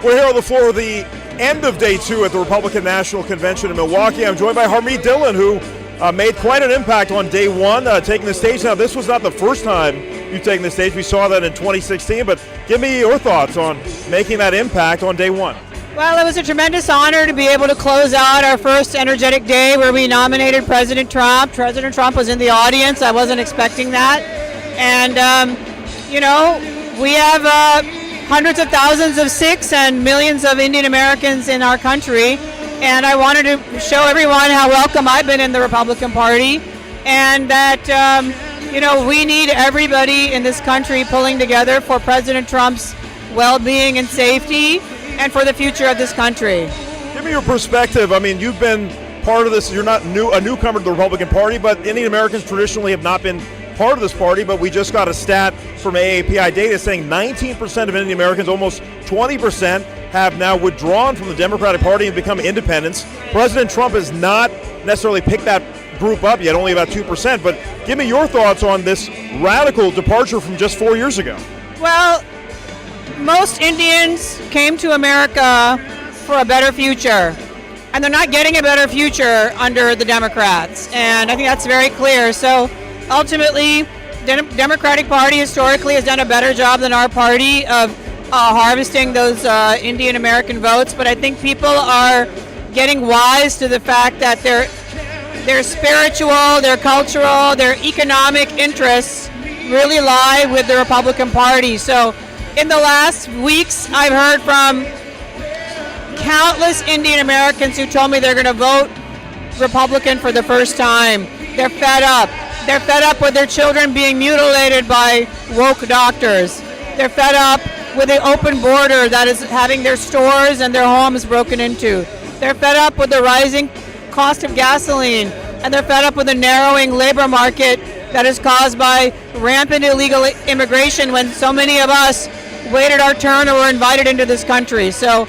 We're here on the floor of the end of day 2 at the Republican National Convention in Milwaukee. I'm joined by Harmeet Dhillon, who made quite an impact on day 1, taking the stage. Now, this was not the first time you've taken the stage. We saw that in 2016, but give me your thoughts on making that impact on day 1. Well, it was a tremendous honor to be able to close out our first energetic day where we nominated President Trump. President Trump was in the audience. I wasn't expecting that. And, we have hundreds of thousands of Sikhs and millions of Indian Americans in our country. And I wanted to show everyone how welcome I've been in the Republican Party, and that, we need everybody in this country pulling together for President Trump's well-being and safety and for the future of this country. Give me your perspective. I mean, you've been part of this. You're not a newcomer to the Republican Party, but Indian Americans traditionally have not been part of this party. But we just got a stat from AAPI data saying 19% of Indian Americans, almost 20%, have now withdrawn from the Democratic Party and become independents. President Trump has not necessarily picked that group up yet, only about 2%. But give me your thoughts on this radical departure from just 4 years ago. Well, most Indians came to America for a better future, and they're not getting a better future under the Democrats, and I think that's very clear. So ultimately, the Democratic Party historically has done a better job than our party of harvesting those Indian American votes, but I think people are getting wise to the fact that their spiritual, their cultural, their economic interests really lie with the Republican Party. So in the last weeks, I've heard from countless Indian Americans who told me they're going to vote Republican for the first time. They're fed up. They're fed up with their children being mutilated by woke doctors. They're fed up with the open border that is having their stores and their homes broken into. They're fed up with the rising cost of gasoline, and they're fed up with the narrowing labor market that is caused by rampant illegal immigration when so many of us waited our turn or were invited into this country. So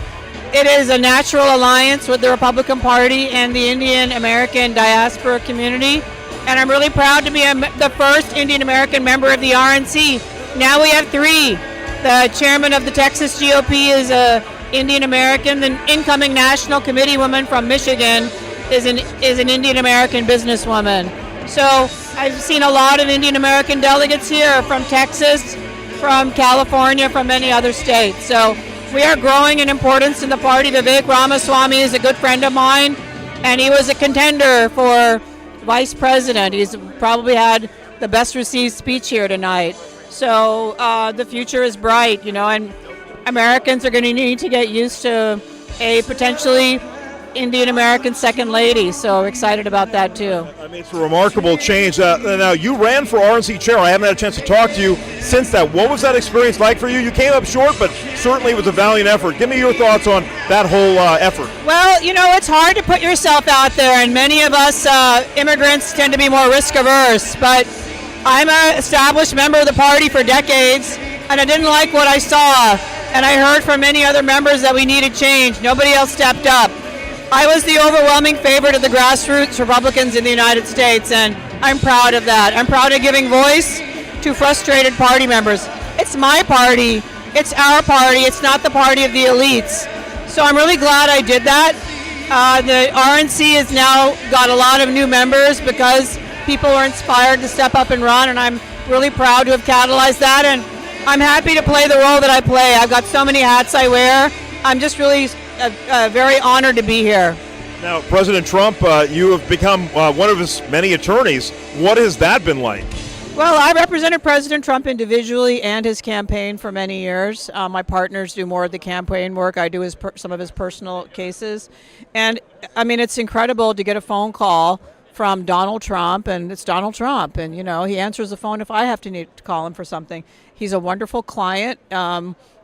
it is a natural alliance with the Republican Party and the Indian American diaspora community. And I'm really proud to be the first Indian American member of the RNC. Now we have 3. The chairman of the Texas GOP is an Indian American. The incoming national committee woman from Michigan is an Indian American businesswoman. So I've seen a lot of Indian American delegates here from Texas, from California, from many other states. So we are growing in importance in the party. Vivek Ramaswamy is a good friend of mine, and he was a contender for vice president. He's probably had the best received speech here tonight. So the future is bright, and Americans are going to need to get used to a potentially Indian American second lady. So excited about that too. I mean, it's a remarkable change. Now, you ran for RNC chair. I haven't had a chance to talk to you since that. What was that experience like for you? You came up short, but certainly it was a valiant effort. Give me your thoughts on that whole effort. Well, it's hard to put yourself out there, and many of us immigrants tend to be more risk averse, but I'm an established member of the party for decades, and I didn't like what I saw, and I heard from many other members that we needed change. Nobody else stepped up. I was the overwhelming favorite of the grassroots Republicans in the United States, and I'm proud of that. I'm proud of giving voice to frustrated party members. It's my party. It's our party. It's not the party of the elites. So I'm really glad I did that. The RNC has now got a lot of new members because people are inspired to step up and run, and I'm really proud to have catalyzed that, and I'm happy to play the role that I play. I've got so many hats I wear. I'm just really very honored to be here. Now, President Trump, you have become one of his many attorneys. What has that been like? Well, I represented President Trump individually and his campaign for many years. My partners do more of the campaign work. I do some of his personal cases. And, I mean, it's incredible to get a phone call from Donald Trump, and it's Donald Trump. And, he answers the phone if I have to need to call him for something. He's a wonderful client.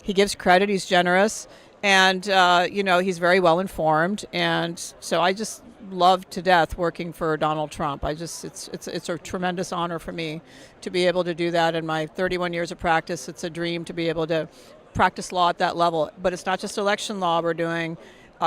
He gives credit. He's generous. And, he's very well informed. And so I just love to death working for Donald Trump. It's a tremendous honor for me to be able to do that. In my 31 years of practice, it's a dream to be able to practice law at that level. But it's not just election law. We're doing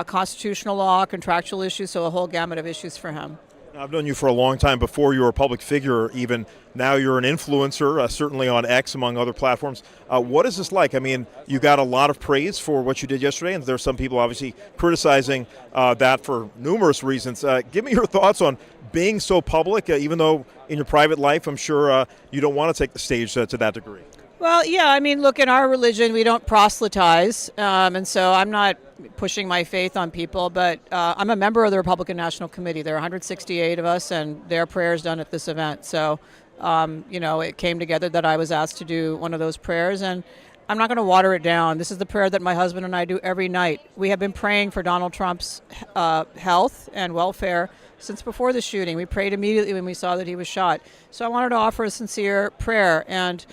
constitutional law, contractual issues, so a whole gamut of issues for him. I've known you for a long time before you were a public figure even. Now you're an influencer, certainly on X among other platforms. What is this like? I mean, you got a lot of praise for what you did yesterday, and there's some people obviously criticizing that for numerous reasons. Give me your thoughts on being so public, even though in your private life I'm sure you don't want to take the stage to that degree. Well, yeah, I mean, look, in our religion, we don't proselytize, and so I'm not pushing my faith on people, but I'm a member of the Republican National Committee. There are 168 of us, and there are prayers done at this event. So, it came together that I was asked to do one of those prayers, and I'm not going to water it down. This is the prayer that my husband and I do every night. We have been praying for Donald Trump's health and welfare since before the shooting. We prayed immediately when we saw that he was shot. So I wanted to offer a sincere prayer, and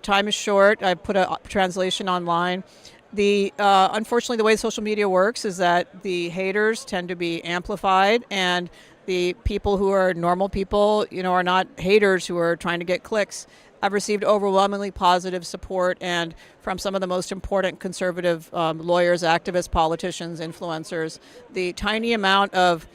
time is short. I put a translation online. Unfortunately, the way social media works is that the haters tend to be amplified, and the people who are normal people, are not haters who are trying to get clicks. I've received overwhelmingly positive support, and from some of the most important conservative lawyers, activists, politicians, influencers. The tiny amount of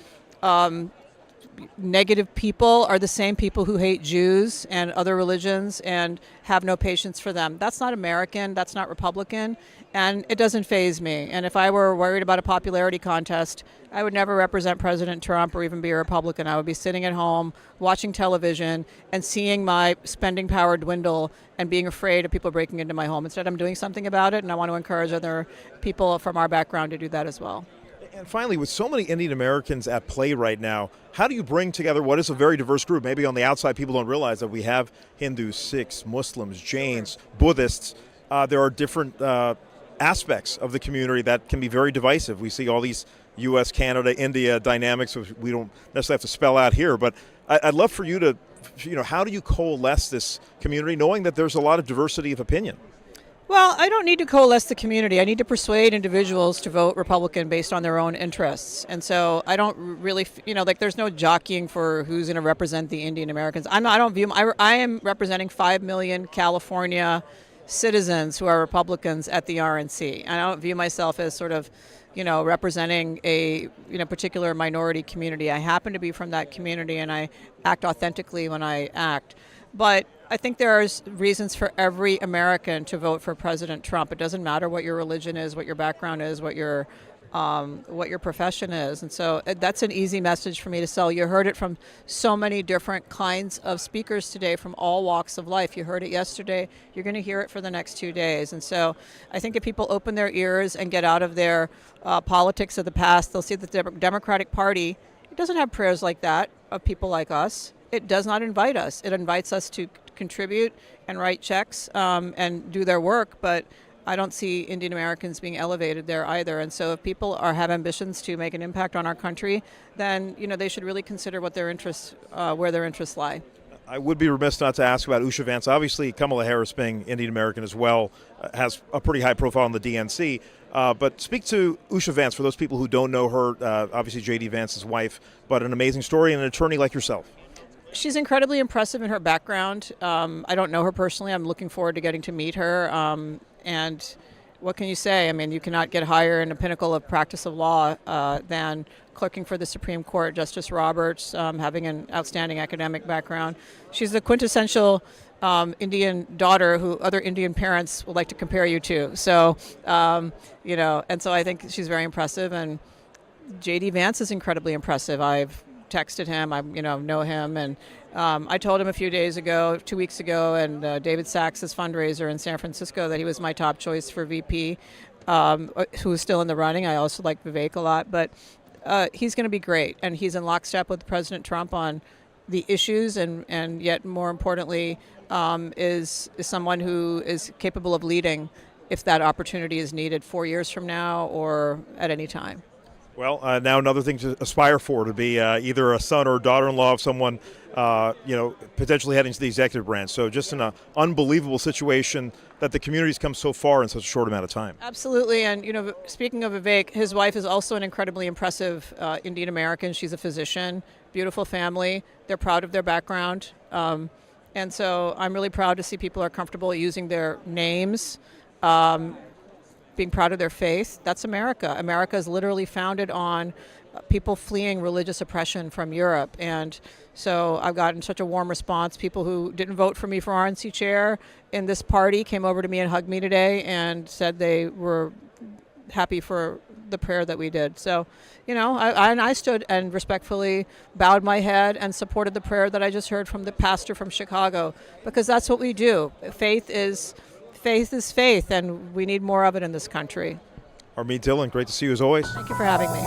negative people are the same people who hate Jews and other religions and have no patience for them. That's not American, that's not Republican, and it doesn't faze me. And if I were worried about a popularity contest, I would never represent President Trump or even be a Republican. I would be sitting at home, watching television, and seeing my spending power dwindle and being afraid of people breaking into my home. Instead, I'm doing something about it, and I want to encourage other people from our background to do that as well. And finally, with so many Indian Americans at play right now, how do you bring together what is a very diverse group? Maybe on the outside, people don't realize that we have Hindus, Sikhs, Muslims, Jains, Buddhists. There are different aspects of the community that can be very divisive. We see all these U.S., Canada, India dynamics, which we don't necessarily have to spell out here. But I'd love for you to, how do you coalesce this community, knowing that there's a lot of diversity of opinion? Well, I don't need to coalesce the community. I need to persuade individuals to vote Republican based on their own interests. And so I don't really, there's no jockeying for who's going to represent the Indian Americans. I am representing 5 million California citizens who are Republicans at the RNC. I don't view myself as sort of, representing a particular minority community. I happen to be from that community, and I act authentically when I act. But I think there are reasons for every American to vote for President Trump. It doesn't matter what your religion is, what your background is, what your profession is. And so that's an easy message for me to sell. You heard it from so many different kinds of speakers today from all walks of life. You heard it yesterday. You're going to hear it for the next 2 days. And so I think if people open their ears and get out of their politics of the past, they'll see that the Democratic Party, it doesn't have prayers like that of people like us. It does not invite us. It invites us to contribute and write checks and do their work, but I don't see Indian Americans being elevated there either. And so if people have ambitions to make an impact on our country, then they should really consider what their interests, where their interests lie. I would be remiss not to ask about Usha Vance. Obviously, Kamala Harris, being Indian American as well, has a pretty high profile in the DNC. But speak to Usha Vance for those people who don't know her. Obviously, J.D. Vance's wife, but an amazing story and an attorney like yourself. She's incredibly impressive in her background. I don't know her personally. I'm looking forward to getting to meet her. And what can you say? I mean, you cannot get higher in the pinnacle of practice of law than clerking for the Supreme Court. Justice Roberts, having an outstanding academic background. She's the quintessential Indian daughter who other Indian parents would like to compare you to. So, and so I think she's very impressive. And J.D. Vance is incredibly impressive. I've texted him, I know him, and I told him 2 weeks ago, and David Sachs' fundraiser in San Francisco, that he was my top choice for VP, who's still in the running. I also like Vivek a lot, but he's going to be great, and he's in lockstep with President Trump on the issues, and yet more importantly, is someone who is capable of leading if that opportunity is needed 4 years from now or at any time. Well, now another thing to aspire for, to be either a son or daughter-in-law of someone, potentially heading to the executive branch. So just an unbelievable situation that the community's come so far in such a short amount of time. Absolutely. And, speaking of Vivek, his wife is also an incredibly impressive Indian American. She's a physician, beautiful family. They're proud of their background. And so I'm really proud to see people are comfortable using their names, being proud of their faith. That's America. America is literally founded on people fleeing religious oppression from Europe. And so I've gotten such a warm response. People who didn't vote for me for RNC chair in this party came over to me and hugged me today and said they were happy for the prayer that we did. So, I stood and respectfully bowed my head and supported the prayer that I just heard from the pastor from Chicago, because that's what we do. Faith is faith, and we need more of it in this country. Harmeet Dhillon, great to see you as always. Thank you for having me.